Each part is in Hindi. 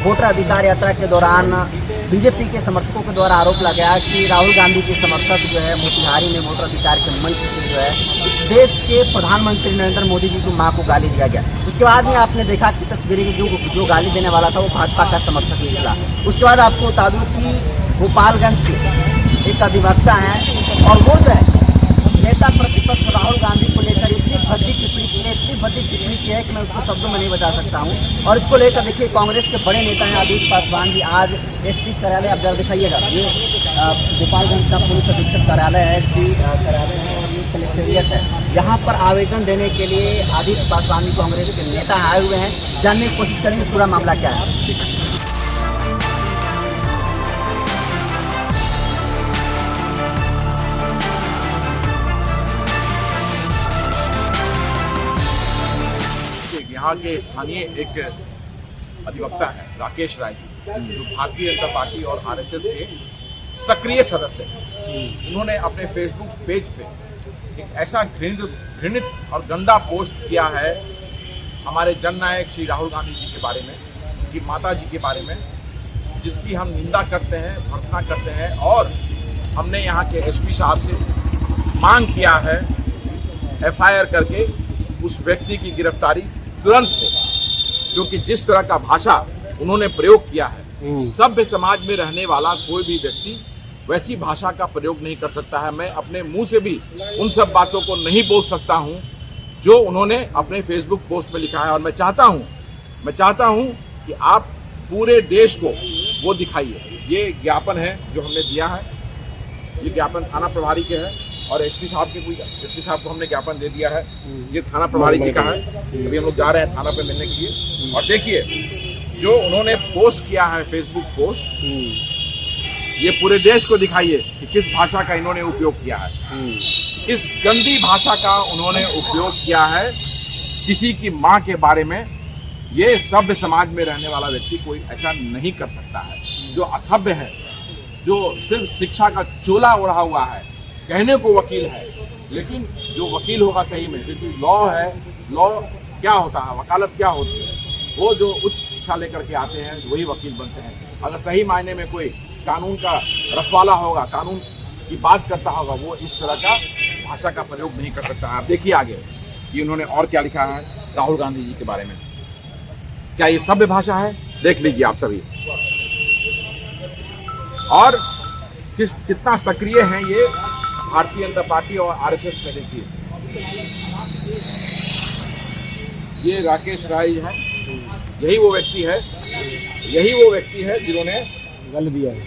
वोटर अधिकार यात्रा के दौरान बीजेपी के समर्थकों के द्वारा आरोप लगाया कि राहुल गांधी के समर्थक जो है मोतिहारी में वोटर अधिकार के मंच से जो है इस देश के प्रधानमंत्री नरेंद्र मोदी जी की मां को गाली दिया गया। उसके बाद में आपने देखा कि तस्वीरें जो गाली देने वाला था वो भाजपा का समर्थक निकला। उसके बाद आपको बता दूं कि गोपालगंज के एक अधिवक्ता हैं और वो जो है नेता प्रतिपक्ष राहुल गांधी को लेकर इतनी भद्दी टिप्पणी की है कि मैं उसको शब्दों में नहीं बता सकता हूं। और इसको लेकर देखिए कांग्रेस के बड़े नेता हैं आदित्य पासवान जी आज एसपी कार्यालय, आप जरा दिखाइएगा, ये गोपालगंज का पुलिस अधीक्षक कार्यालय है, एसपी कार्यालय है और ये कलेक्टेरिएट है। यहाँ पर आवेदन देने के लिए आदित्य पासवान जी कांग्रेस के नेता आए हुए हैं। जानने की कोशिश करेंगे पूरा मामला क्या है। यहाँ के स्थानीय एक अधिवक्ता है राकेश राय जी, जो भारतीय जनता पार्टी और आरएसएस के सक्रिय सदस्य हैं। उन्होंने अपने फेसबुक पेज पे एक ऐसा घृणित और गंदा पोस्ट किया है हमारे जननायक श्री राहुल गांधी जी के बारे में, उनकी माता जी के बारे में, जिसकी हम निंदा करते हैं, भर्त्सना करते हैं। और हमने यहाँ के एसपी साहब से मांग किया है एफआईआर करके उस व्यक्ति की गिरफ्तारी तुरंत हो, क्योंकि जिस तरह का भाषा उन्होंने प्रयोग किया है, सभ्य समाज में रहने वाला कोई भी व्यक्ति वैसी भाषा का प्रयोग नहीं कर सकता है। मैं अपने मुंह से भी उन सब बातों को नहीं बोल सकता हूं जो उन्होंने अपने फेसबुक पोस्ट में लिखा है। और मैं चाहता हूं कि आप पूरे देश को वो दिखाइए। ये ज्ञापन है जो हमने दिया है, ये ज्ञापन थाना प्रभारी के है और एसपी साहब को हमने ज्ञापन दे दिया है। ये थाना प्रभारी जी का है। अभी हम लोग जा रहे हैं थाना पे मिलने के लिए। और देखिए जो उन्होंने पोस्ट किया है फेसबुक पोस्ट, ये पूरे देश को दिखाइए कि किस भाषा का इन्होंने उपयोग किया है, किस गंदी भाषा का उन्होंने उपयोग किया है किसी की माँ के बारे में। ये सभ्य समाज में रहने वाला व्यक्ति कोई ऐसा नहीं कर सकता है। जो असभ्य है, जो सिर्फ शिक्षा का चोला ओढ़ा हुआ है, कहने को वकील है, लेकिन जो वकील होगा सही में, क्योंकि लॉ है, लॉ क्या होता है, वकालत क्या होती है, वो जो उच्च शिक्षा लेकर के आते हैं वही वकील बनते हैं। अगर सही मायने में कोई कानून का रखवाला होगा, कानून की बात करता होगा, वो इस तरह का भाषा का प्रयोग नहीं कर सकता है। आप देखिए आगे कि उन्होंने और क्या लिखा है राहुल गांधी जी के बारे में। क्या ये सभ्य भाषा है? देख लीजिए आप सभी। और कितना सक्रिय हैं ये भारतीय जनता पार्टी और आरएसएस में। देखिए ये राकेश राय हैं, यही वो व्यक्ति है जिन्होंने गाली दिया है।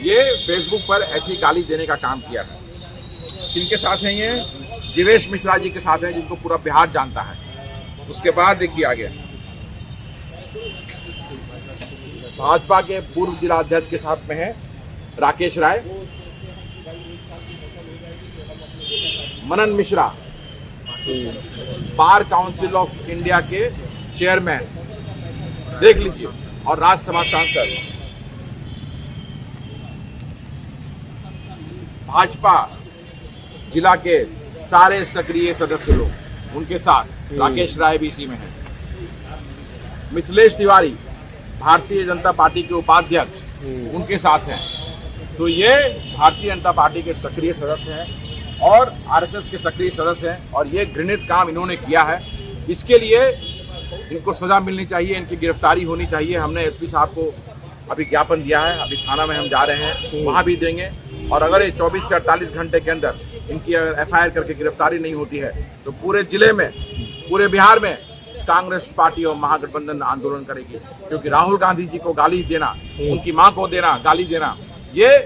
ये फेसबुक पर ऐसी गाली देने का काम किया है। किनके साथ हैं ये? जीवेश मिश्रा जी के साथ हैं, जिनको पूरा बिहार जानता है। उसके बाद देखिए आगे भाजपा के पूर्व जिला अध्यक्ष के साथ में है Rakesh Rai, Manan Mishra bar council of India के चेयरमैन, देख लीजिए, और राज्यसभा सांसद, भाजपा जिला के सारे सक्रिय सदस्य लोग उनके साथ, राकेश राय भी इसी में है। मिथिलेश तिवारी भारतीय जनता पार्टी के उपाध्यक्ष उनके साथ हैं। तो ये भारतीय जनता पार्टी के सक्रिय सदस्य हैं और आरएसएस के सक्रिय सदस्य हैं। और ये घृणित काम इन्होंने किया है, इसके लिए इनको सजा मिलनी चाहिए, इनकी गिरफ्तारी होनी चाहिए। हमने एसपी साहब को अभी ज्ञापन दिया है, अभी थाना में हम जा रहे हैं, वहाँ भी देंगे। और अगर ये 24 से 48 घंटे के अंदर इनकी अगर एफआईआर करके गिरफ्तारी नहीं होती है तो पूरे जिले में, पूरे बिहार में कांग्रेस पार्टी और महागठबंधन आंदोलन करेगी। क्योंकि राहुल गांधी जी को गाली देना, उनकी मां को गाली देना, ये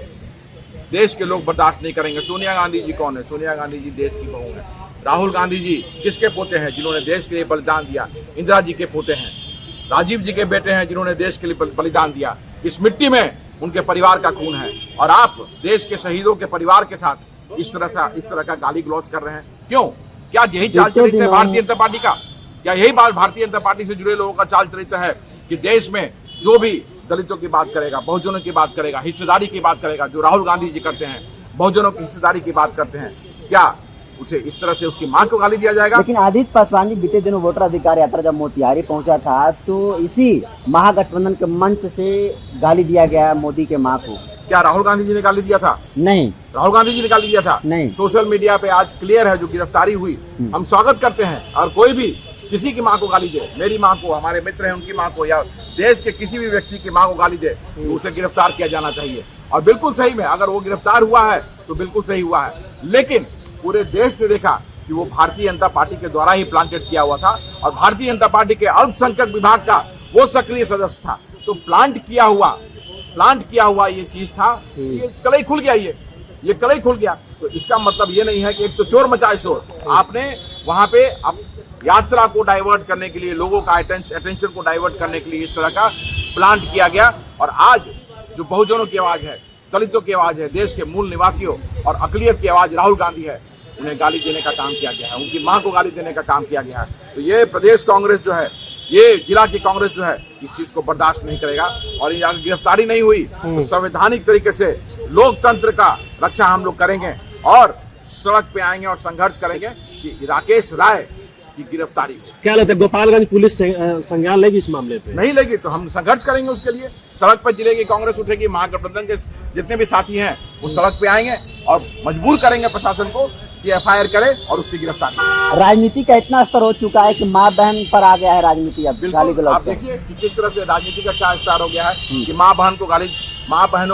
देश के लोग बर्दाश्त नहीं करेंगे। सोनिया गांधी जी कौन है? सोनिया गांधी जी देश की बहू है। राहुल गांधी जी किसके पोते हैं? जिन्होंने देश के लिए बलिदान दिया। इंदिरा जी के पोते हैं। राजीव जी के बेटे हैं, जिन्होंने देश के लिए बलिदान दिया। इस मिट्टी में उनके परिवार का खून है और आप देश के शहीदों के परिवार के साथ इस तरह का गाली गलौज कर रहे हैं। क्यों? क्या यही चाल चरित्र है भारतीय जनता पार्टी का? क्या यही बात भारतीय जनता पार्टी से जुड़े लोगों का चाल चरित्र है कि देश में जो भी दलितों की बात करेगा, बहुजनों की बात करेगा, हिस्सेदारी की बात करेगा, जो राहुल गांधी जी करते हैं, बहुजनों की हिस्सेदारी की बात करते हैं, क्या उसे इस तरह से उसकी मां को गाली दिया जाएगा। लेकिन आदित्य पासवान जी, बीते दिनों वोटर अधिकार यात्रा जब मोतिहारी पहुंचा था तो इसी महागठबंधन के मंच से गाली दिया गया मोदी के मां को। क्या राहुल गांधी जी ने गाली दिया था? नहीं, राहुल गांधी जी ने गाली दिया था? नहीं। सोशल मीडिया पे आज क्लियर है, जो गिरफ्तारी हुई हम स्वागत करते हैं। और कोई भी किसी की मां को गाली दे, मेरी मां को, हमारे मित्र हैं उनकी मां को, या देश के किसी भी व्यक्ति की मां को गाली दे, तो उसे गिरफ्तार किया जाना चाहिए। और बिल्कुल सही में अगर वो गिरफ्तार हुआ है तो बिल्कुल सही हुआ है। लेकिन पूरे देश ने देखा कि वो भारतीय जनता पार्टी के द्वारा ही प्लांटेड किया हुआ था और भारतीय जनता पार्टी के अल्पसंख्यक विभाग का वो सक्रिय सदस्य था। तो प्लांट किया हुआ ये चीज था, ये कलई खुल गया, ये कलई खुल गया। तो इसका मतलब ये नहीं है कि एक तो चोर मचाए शोर, आपने वहां पे यात्रा को डाइवर्ट करने के लिए, लोगों का अटेंशन को डाइवर्ट करने के लिए इस तरह का प्लांट किया गया। और आज जो बहुजनों की आवाज है, दलितों की आवाज है, देश के मूल निवासियों और अकलियत की आवाज राहुल गांधी है, उन्हें गाली देने का काम किया गया है, उनकी मां को गाली देने का काम किया गया है। तो ये प्रदेश कांग्रेस जो है, ये जिला की कांग्रेस जो है, इस चीज को बर्दाश्त नहीं करेगा। और अगर गिरफ्तारी नहीं हुई तो संवैधानिक तरीके से लोकतंत्र का रक्षा हम लोग करेंगे और सड़क पे आएंगे और संघर्ष करेंगे कि राकेश राय की गिरफ्तारी हो। क्या लगता है गोपालगंज पुलिस संज्ञान लेगी इस मामले पे? नहीं लेगी तो हम संघर्ष करेंगे उसके लिए। सड़क पर जिले की कांग्रेस उठेगी, महागठबंधन के जितने भी साथी हैं वो सड़क पे आएंगे और मजबूर करेंगे प्रशासन को कि एफआईआर करे और उसकी गिरफ्तारी। राजनीति का इतना स्तर हो चुका है कि माँ बहन पर आ गया है राजनीति। अब बिल्कुल आप देखिए कि किस तरह से राजनीति का क्या स्तर हो गया है कि माँ बहनों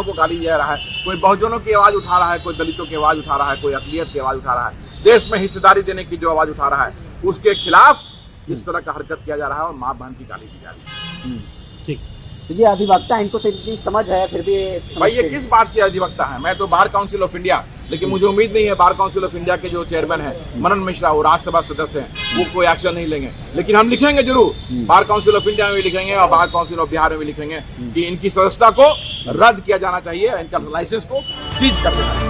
को गाली दिया रहा है, कोई बहुजनों की आवाज उठा रहा है, कोई दलितों की आवाज उठा रहा है, कोई अकलियत की आवाज उठा रहा है, देश में हिस्सेदारी देने की जो आवाज उठा रहा है उसके खिलाफ इस तरह का हरकत किया जा रहा है और माँ बहन की गाली दी जा रही है। ठीक, तो ये अधिवक्ता, इनको तो इतनी समझ है फिर भी भाई ये किस बात के अधिवक्ता है? मैं तो बार काउंसिल ऑफ इंडिया, लेकिन मुझे उम्मीद नहीं है बार काउंसिल ऑफ इंडिया के जो चेयरमैन है मनन मिश्रा, वो राज्यसभा सदस्य हैं, वो कोई एक्शन नहीं लेंगे। लेकिन हम लिखेंगे जरूर, बार काउंसिल ऑफ इंडिया में भी लिखेंगे और बार काउंसिल ऑफ बिहार में भी लिखेंगे कि इनकी सदस्यता को रद्द किया जाना चाहिए, इनका लाइसेंस को सीज कर देना चाहिए।